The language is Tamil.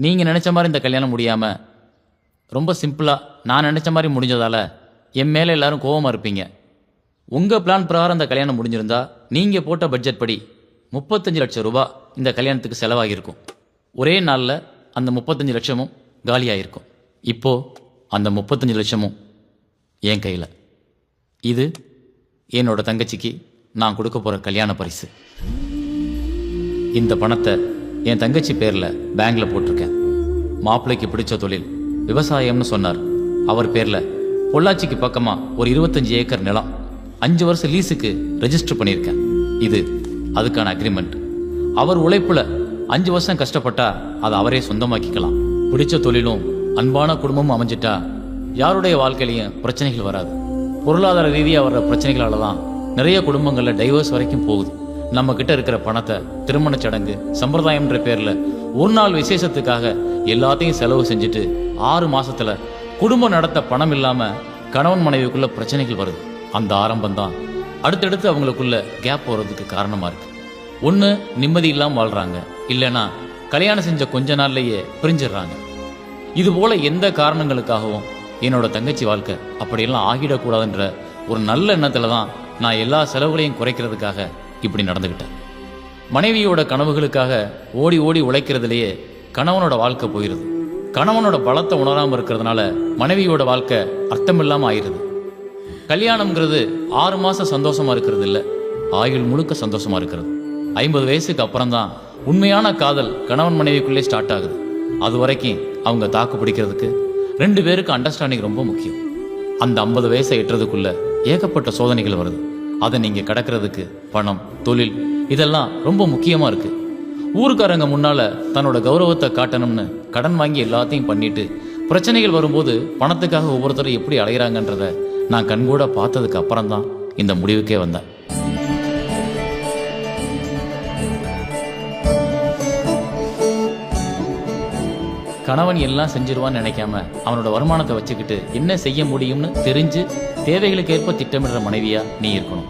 நீங்கள் நினச்ச மாதிரி இந்த கல்யாணம் முடியாமல் ரொம்ப சிம்பிளாக நான் நினச்ச மாதிரி முடிஞ்சதால் என் மேலே எல்லாரும் கோவமாக இருப்பீங்க. உங்கள் பிளான் பிரகாரம் இந்த கல்யாணம் முடிஞ்சிருந்தா நீங்கள் போட்ட பட்ஜெட் படி 35 லட்சம் ரூபாய் இந்த கல்யாணத்துக்கு செலவாகியிருக்கும். ஒரே நாளில் அந்த 35 லட்சமும் காலியாகிருக்கும். இப்போது அந்த 35 லட்சமும் என் கையில். இது என்னோட தங்கச்சிக்கு நான் கொடுக்க போகிற கல்யாண பரிசு. இந்த பணத்தை என் தங்கச்சி பேரில் பேங்கில் போட்டிருக்கேன். மாப்பிள்ளைக்கு பிடிச்ச தொழில் விவசாயம்னு சொன்னார். அவர் பேரில் பொள்ளாச்சிக்கு பக்கமாக ஒரு 25 ஏக்கர் நிலம் 5 வருஷம் லீஸுக்கு ரெஜிஸ்டர் பண்ணியிருக்கேன். இது அதுக்கான அக்ரிமெண்ட். அவர் உழைப்புல 5 வருஷம் கஷ்டப்பட்டா அதை அவரே சொந்தமாக்கிக்கலாம். பிடிச்ச தொழிலும் அன்பான குடும்பமும் அமைஞ்சிட்டா யாருடைய வாழ்க்கையிலையும் பிரச்சனைகள் வராது. பொருளாதார ரீதியாக வர்ற பிரச்சனைகளால தான் நிறைய குடும்பங்களில் டைவர்ஸ் வரைக்கும் போகுது. நம்ம கிட்ட இருக்கிற பணத்தை திருமண சடங்கு சம்பிரதாயம்ன்ற பேர்ல ஒரு நாள் விசேஷத்துக்காக எல்லாத்தையும் செலவு செஞ்சுட்டு 6 மாசத்துல குடும்பம் நடத்த பணம் இல்லாம கணவன் மனைவிக்குள்ள பிரச்சனைகள் வருது. அந்த ஆரம்பம் தான் அடுத்தடுத்து அவங்களுக்குள்ள கேப் போறதுக்கு காரணமா இருக்கு. ஒன்று நிம்மதி இல்லாமல் வாழ்றாங்க, இல்லைன்னா கல்யாணம் செஞ்ச கொஞ்ச நாள்லயே பிரிஞ்சிடுறாங்க. இது போல எந்த காரணங்களுக்காகவும் என்னோட தங்கச்சி வாழ்க்கை அப்படியெல்லாம் ஆகிடக்கூடாதுன்ற ஒரு நல்ல எண்ணத்துல தான் நான் எல்லா செலவுகளையும் குறைக்கிறதுக்காக இப்படி நடந்துக்கிட்டேன். மனைவியோட கனவுகளுக்காக ஓடி ஓடி உழைக்கிறதுலேயே கணவனோட வாழ்க்கை போயிடுது. கணவனோட பலத்தை உணராமல் இருக்கிறதுனால மனைவியோட வாழ்க்கை அர்த்தமில்லாமல் ஆயிடுது. கல்யாணம்ங்கிறது 6 மாசம் சந்தோஷமா இருக்கிறது இல்லை, ஆயுள் முழுக்க சந்தோஷமா இருக்கிறது. 50 வயசுக்கு அப்புறம் தான் உண்மையான காதல் கணவன் மனைவிக்குள்ளே ஸ்டார்ட் ஆகுது. அது வரைக்கும் அவங்க தாக்கு பிடிக்கிறதுக்கு 2 பேருக்கு அண்டர்ஸ்டாண்டிங் ரொம்ப முக்கியம். அந்த 50 வயசை எட்டுறதுக்குள்ள ஏகப்பட்ட சோதனைகள் வருது. அதை நீங்க கடக்கிறதுக்கு பணம், தொழில் இதெல்லாம் ரொம்ப முக்கியமா இருக்கு. ஊருக்காரங்க முன்னால தன்னோட கௌரவத்தை காட்டணும்னு கடன் வாங்கி எல்லாத்தையும் பண்ணிட்டு பிரச்சனைகள் வரும்போது பணத்துக்காக ஒவ்வொருத்தரும் எப்படி அலைகிறாங்கன்றத நான் கண்கூட பார்த்ததுக்கு அப்புறம் தான் இந்த முடிவுக்கே வந்தேன். கணவன் எல்லாம் செஞ்சிருவான்னு நினைக்காம அவனோட வருமானத்தை வச்சுக்கிட்டு என்ன செய்ய முடியும்னு தெரிஞ்சு தேவைகளுக்கு ஏற்ப திட்டமிடுற மனைவியா நீ இருக்கணும்.